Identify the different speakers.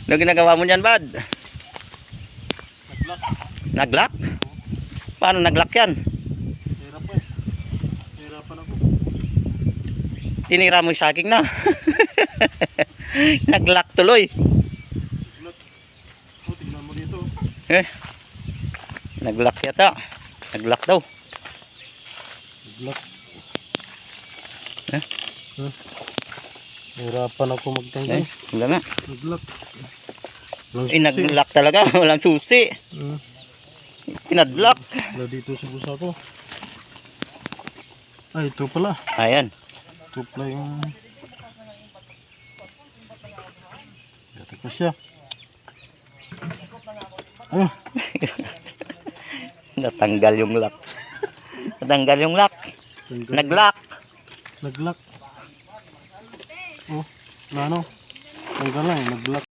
Speaker 1: Ano ginagawa mo dyan, bad?
Speaker 2: Nag-lock.
Speaker 1: Nag-lock? Paano nag-lock yan?
Speaker 2: Hirap eh. Hirapan ako.
Speaker 1: Tinira mo yung saging na. Nag-lock tuloy.
Speaker 2: Nag-lock. Oh, tignan mo dito.
Speaker 1: Eh. Nag-lock yata. Nag-lock daw.
Speaker 2: Nag-lock.
Speaker 1: Eh?
Speaker 2: Hirapan ako magtanggal.
Speaker 1: Eh, wala nga.
Speaker 2: Nag-lock.
Speaker 1: Eh, nag-lock talaga. Walang susi. Pinadlock.
Speaker 2: Wala dito sa busa ko. Ay, ito pala.
Speaker 1: Ayan.
Speaker 2: Ito pala yung... Gata ko siya. Ah,
Speaker 1: Natanggal yung lock. Natanggal yung lock. Nag-lock.
Speaker 2: Nag-lock. Oh, ano? Tanggal lang, nag-lock.